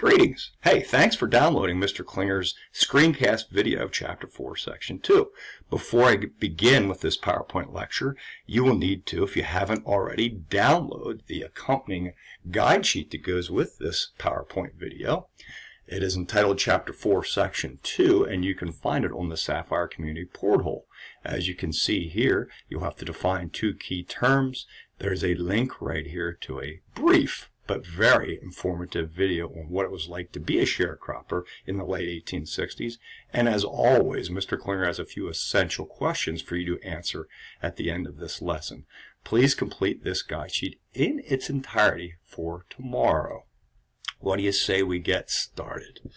Greetings. Hey, thanks for downloading Mr. Klinger's screencast video of Chapter 4, Section 2. Before I begin with this PowerPoint lecture, you will need to, if you haven't already, download the accompanying guide sheet that goes with this PowerPoint video. It is entitled Chapter 4, Section 2, and you can find it on the Sapphire Community Portal. As you can see here, you'll have to define two key terms. There's a link right here to a brief but very informative video on what it was like to be a sharecropper in the late 1860s. And as always, Mr. Klinger has a few essential questions for you to answer at the end of this lesson. Please complete this guide sheet in its entirety for tomorrow. What do you say we get started?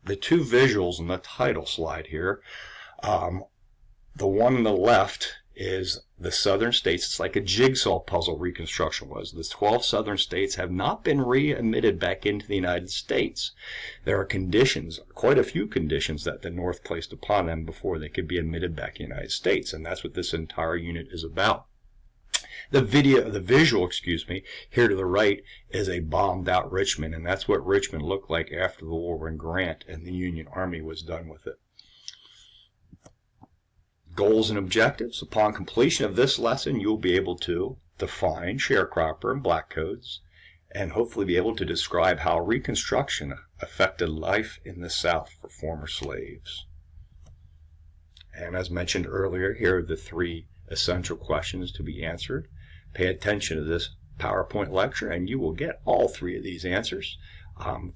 The two visuals in the title slide here, the one on the left is the southern states. It's like a jigsaw puzzle Reconstruction was. The 12 southern states have not been readmitted back into the United States. There are conditions, quite a few conditions, that the North placed upon them before they could be admitted back in the United States, and that's what this entire unit is about. The visual, here to the right is a bombed out Richmond, and that's what Richmond looked like after the war when Grant and the Union Army was done with it. Goals and objectives. Upon completion of this lesson, you'll be able to define sharecropper and black codes, and hopefully be able to describe how Reconstruction affected life in the South for former slaves. And as mentioned earlier, here are the three essential questions to be answered. Pay attention to this PowerPoint lecture, and you will get all three of these answers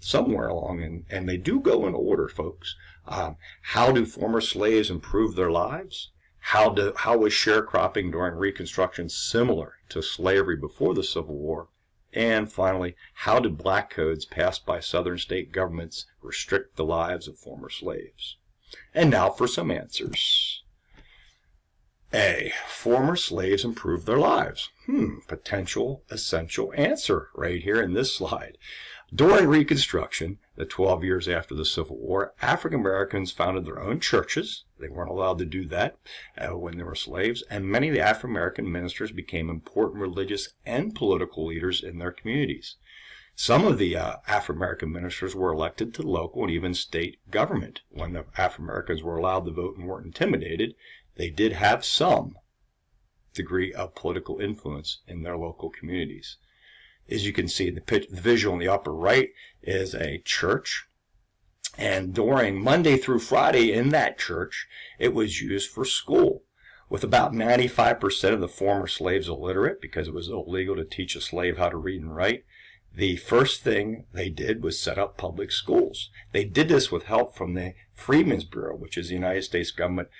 somewhere along, and they do go in order, folks. How do former slaves improve their lives? How was sharecropping during Reconstruction similar to slavery before the Civil War? And finally, how did black codes passed by southern state governments restrict the lives of former slaves? And now for some answers. A. Former slaves improved their lives. Potential essential answer right here in this slide. During Reconstruction, the 12 years after the Civil War, African Americans founded their own churches. They weren't allowed to do that when they were slaves, and many of the African American ministers became important religious and political leaders in their communities. Some of the African American ministers were elected to local and even state government. When the African Americans were allowed to vote and weren't intimidated, they did have some degree of political influence in their local communities. As you can see, the visual in the upper right is a church, and during Monday through Friday in that church, it was used for school. With about 95% of the former slaves illiterate, because it was illegal to teach a slave how to read and write, the first thing they did was set up public schools. They did this with help from the Freedmen's Bureau, which is the United States government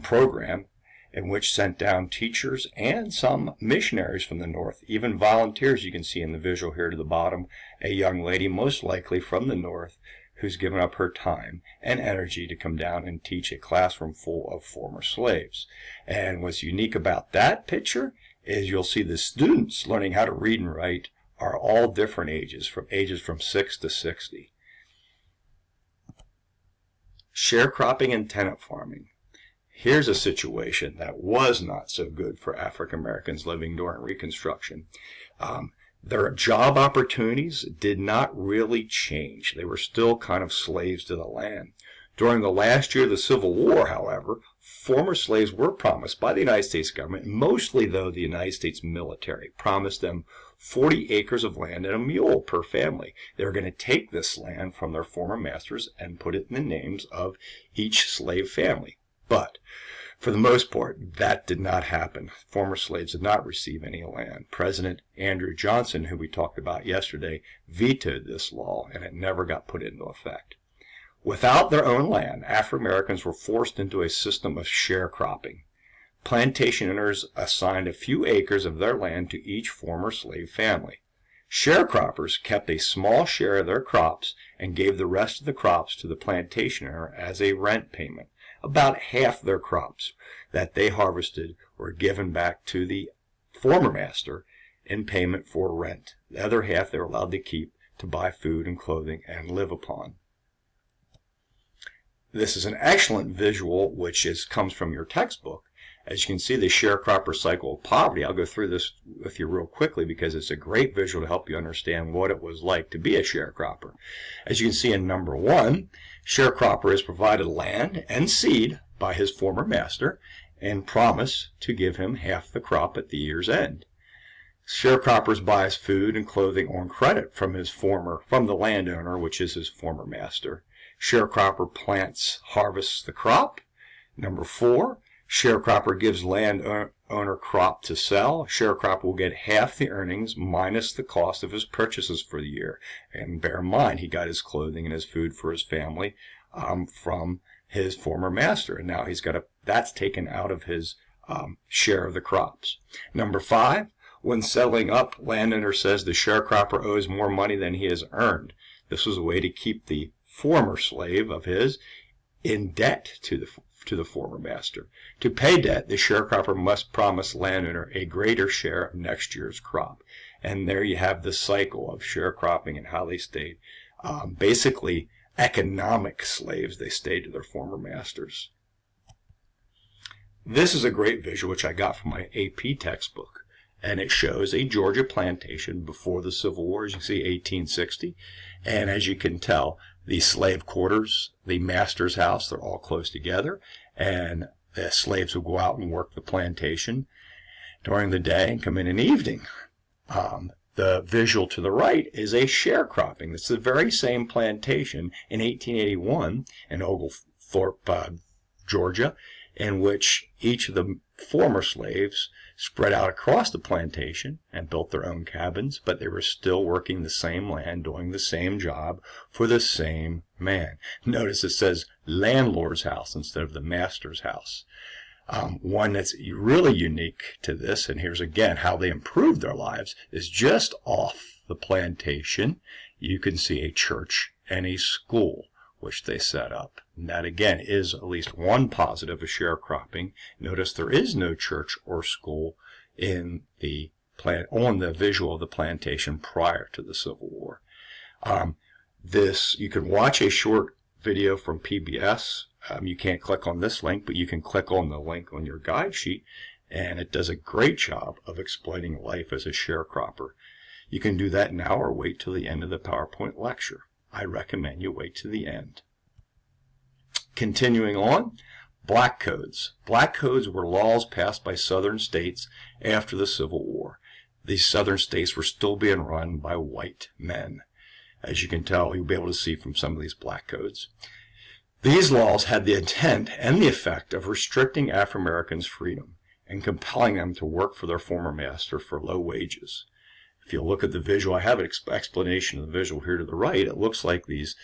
program, in which sent down teachers and some missionaries from the North, even volunteers. You can see in the visual here to the bottom, a young lady, most likely from the North, who's given up her time and energy to come down and teach a classroom full of former slaves. And what's unique about that picture is you'll see the students learning how to read and write are all different ages from 6 to 60. Sharecropping and tenant farming. Here's a situation that was not so good for African Americans living during Reconstruction. Their job opportunities did not really change. They were still kind of slaves to the land. During the last year of the Civil War, however, former slaves were promised by the United States government, mostly though the United States military, promised them 40 acres of land and a mule per family. They were going to take this land from their former masters and put it in the names of each slave family. But for the most part, that did not happen. Former slaves did not receive any land. President Andrew Johnson, who we talked about yesterday, vetoed this law, and it never got put into effect. Without their own land, African Americans were forced into a system of sharecropping. Plantation owners assigned a few acres of their land to each former slave family. Sharecroppers kept a small share of their crops and gave the rest of the crops to the plantation owner as a rent payment. About half their crops that they harvested were given back to the former master in payment for rent. The other half they were allowed to keep to buy food and clothing and live upon. This is an excellent visual which comes from your textbook, As you can see, the sharecropper cycle of poverty, I'll go through this with you real quickly because it's a great visual to help you understand what it was like to be a sharecropper. As you can see in number 1, sharecropper is provided land and seed by his former master and promise to give him half the crop at the year's end. Sharecropper buys food and clothing on credit from the landowner, which is his former master. Sharecropper harvests the crop. Number 4, sharecropper gives landowner crop to sell. Sharecropper will get half the earnings minus the cost of his purchases for the year. And bear in mind, he got his clothing and his food for his family from his former master, and now that's taken out of his share of the crops. Number 5, when settling up, landowner says the sharecropper owes more money than he has earned. This was a way to keep the former slave of his in debt to the former master. To pay debt, the sharecropper must promise landowner a greater share of next year's crop. And there you have the cycle of sharecropping and how they stayed. Basically, economic slaves, they stayed to their former masters. This is a great visual which I got from my AP textbook, and it shows a Georgia plantation before the Civil War. As you can see, 1860, and as you can tell, the slave quarters, the master's house, they're all close together, and the slaves will go out and work the plantation during the day and come in the evening. The visual to the right is a sharecropping. It's the very same plantation in 1881 in Oglethorpe, Georgia, in which each of the former slaves spread out across the plantation and built their own cabins, but they were still working the same land, doing the same job for the same man. Notice it says landlord's house instead of the master's house. One that's really unique to this, and here's again how they improved their lives, is just off the plantation you can see a church and a school which they set up. And that again is at least one positive of sharecropping. Notice there is no church or school on the visual of the plantation prior to the Civil War. You can watch a short video from PBS. You can't click on this link, but you can click on the link on your guide sheet, and it does a great job of explaining life as a sharecropper. You can do that now or wait till the end of the PowerPoint lecture. I recommend you wait to the end. Continuing on, black codes. Black codes were laws passed by southern states after the Civil War. These southern states were still being run by white men. As you can tell, you'll be able to see from some of these black codes. These laws had the intent and the effect of restricting African Americans' freedom and compelling them to work for their former master for low wages. If you look at the visual, I have an explanation of the visual here to the right. It looks like these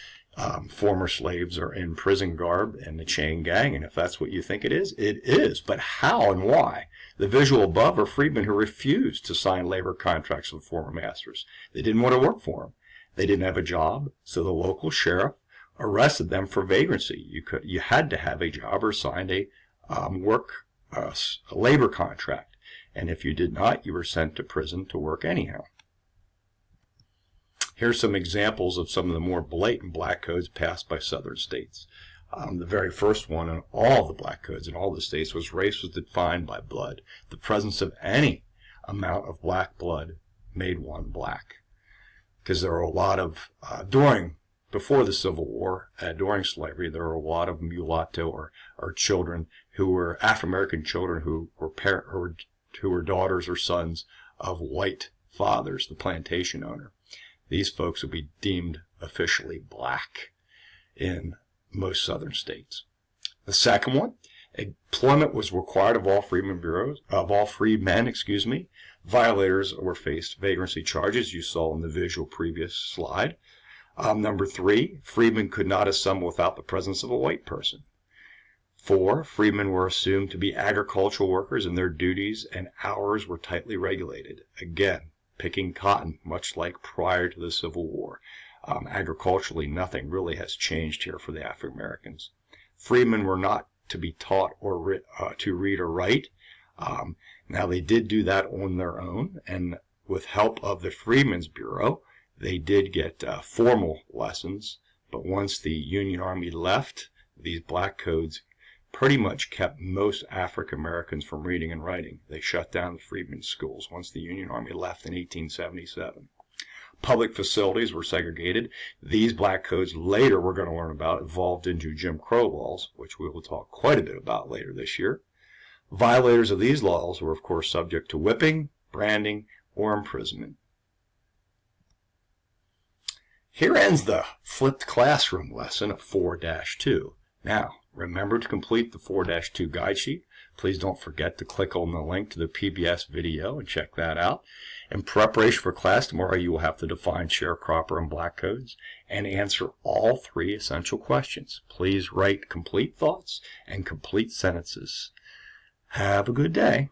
former slaves are in prison garb and the chain gang, and if that's what you think it is, it is. But how and why? The visual above are freedmen who refused to sign labor contracts with former masters. They didn't want to work for them. They didn't have a job, so the local sheriff arrested them for vagrancy. You had to have a job or signed a labor contract, and if you did not, you were sent to prison to work anyhow. Here's some examples of some of the more blatant black codes passed by southern states. The very first one in all the black codes in all the states was race was defined by blood. The presence of any amount of black blood made one black. Because there were a lot of, before the Civil War, during slavery, there were a lot of mulatto or children who were African-American children who were daughters or sons of white fathers, the plantation owner. These folks would be deemed officially black in most southern states. The second one, employment was required of all freedmen. Violators were faced vagrancy charges, you saw in the visual previous slide. Number 3, freedmen could not assemble without the presence of a white person. 4, freedmen were assumed to be agricultural workers and their duties and hours were tightly regulated. Again, picking cotton, much like prior to the Civil War. Agriculturally, nothing really has changed here for the African Americans. Freedmen were not to be taught or to read or write. Now, they did do that on their own, and with help of the Freedmen's Bureau, they did get formal lessons. But once the Union Army left, these black codes pretty much kept most African Americans from reading and writing. They shut down the freedmen's schools once the Union Army left in 1877. Public facilities were segregated. These black codes, later we're going to learn about, evolved into Jim Crow laws, which we will talk quite a bit about later this year. Violators of these laws were, of course, subject to whipping, branding, or imprisonment. Here ends the flipped classroom lesson of 4-2. Now, remember to complete the 4-2 guide sheet. Please don't forget to click on the link to the PBS video and check that out. In preparation for class tomorrow, you will have to define sharecropper and black codes and answer all 3 essential questions. Please write complete thoughts and complete sentences. Have a good day.